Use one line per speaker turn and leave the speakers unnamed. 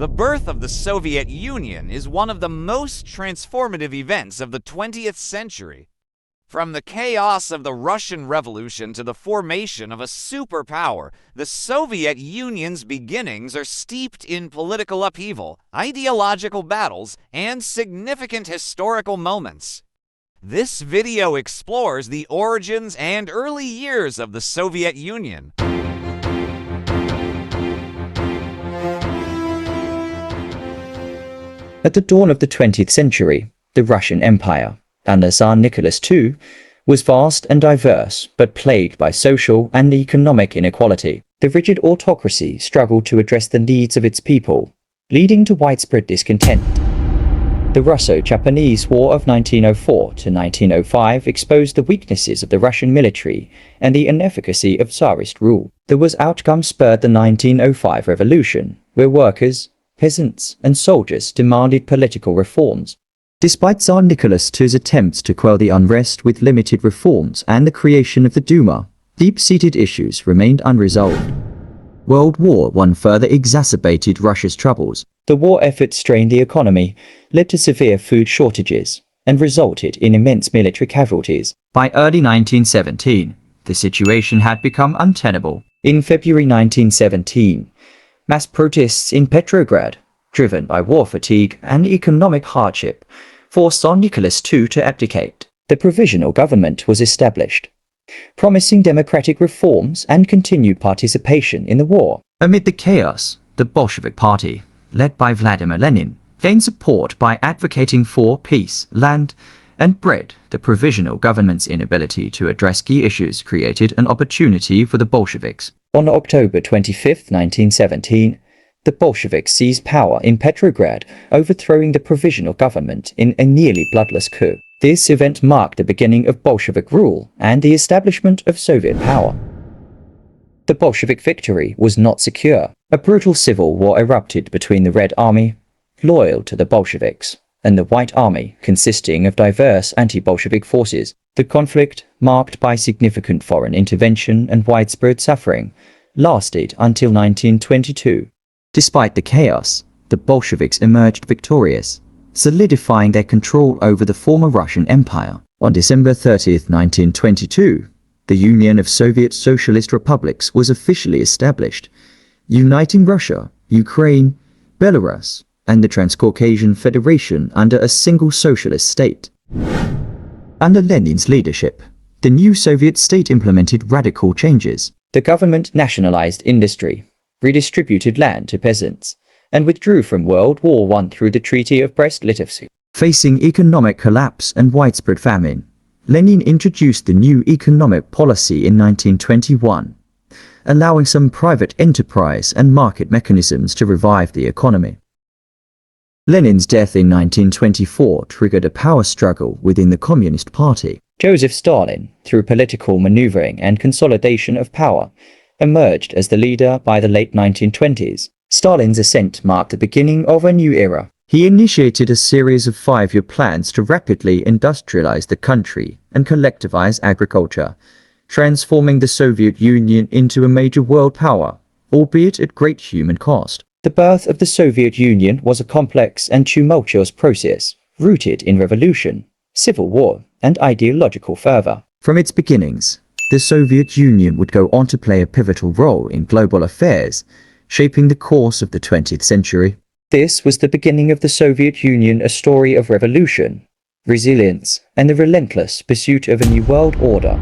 The birth of the Soviet Union is one of the most transformative events of the 20th century. From the chaos of the Russian Revolution to the formation of a superpower, the Soviet Union's beginnings are steeped in political upheaval, ideological battles, and significant historical moments. This video explores the origins and early years of the Soviet Union.
At the dawn of the 20th century, the Russian Empire, under Tsar Nicholas II, was vast and diverse, but plagued by social and economic inequality. The rigid autocracy struggled to address the needs of its people, leading to widespread discontent. The Russo-Japanese War of 1904 to 1905 exposed the weaknesses of the Russian military and the inefficacy of Tsarist rule. The outcome spurred the 1905 revolution, where workers, peasants, and soldiers demanded political reforms. Despite Tsar Nicholas II's attempts to quell the unrest with limited reforms and the creation of the Duma, deep-seated issues remained unresolved. World War I further exacerbated Russia's troubles. The war effort strained the economy, led to severe food shortages, and resulted in immense military casualties. By early 1917, the situation had become untenable. In February 1917, mass protests in Petrograd, driven by war fatigue and economic hardship, forced Tsar Nicholas II to abdicate. The provisional government was established, promising democratic reforms and continued participation in the war. Amid the chaos, the Bolshevik Party, led by Vladimir Lenin, gained support by advocating for peace, land, and bread. The provisional government's inability to address key issues created an opportunity for the Bolsheviks. On October 25, 1917, the Bolsheviks seized power in Petrograd, overthrowing the provisional government in a nearly bloodless coup. This event marked the beginning of Bolshevik rule and the establishment of Soviet power. The Bolshevik victory was not secure. A brutal civil war erupted between the Red Army, loyal to the Bolsheviks, and the White Army, consisting of diverse anti-Bolshevik forces. The conflict, marked by significant foreign intervention and widespread suffering, lasted until 1922. Despite the chaos, the Bolsheviks emerged victorious, solidifying their control over the former Russian Empire. On December 30, 1922, the Union of Soviet Socialist Republics was officially established, uniting Russia, Ukraine, Belarus, and the Transcaucasian Federation under a single socialist state. Under Lenin's leadership, the new Soviet state implemented radical changes. The government nationalized industry, redistributed land to peasants, and withdrew from World War I through the Treaty of Brest-Litovsk. Facing economic collapse and widespread famine, Lenin introduced the new economic policy in 1921, allowing some private enterprise and market mechanisms to revive the economy. Lenin's death in 1924 triggered a power struggle within the Communist Party. Joseph Stalin, through political maneuvering and consolidation of power, emerged as the leader by the late 1920s. Stalin's ascent marked the beginning of a new era. He initiated a series of five-year plans to rapidly industrialize the country and collectivize agriculture, transforming the Soviet Union into a major world power, albeit at great human cost. The birth of the Soviet Union was a complex and tumultuous process, rooted in revolution, civil war, and ideological fervor. From its beginnings, the Soviet Union would go on to play a pivotal role in global affairs, shaping the course of the 20th century. This was the beginning of the Soviet Union, a story of revolution, resilience, and the relentless pursuit of a new world order.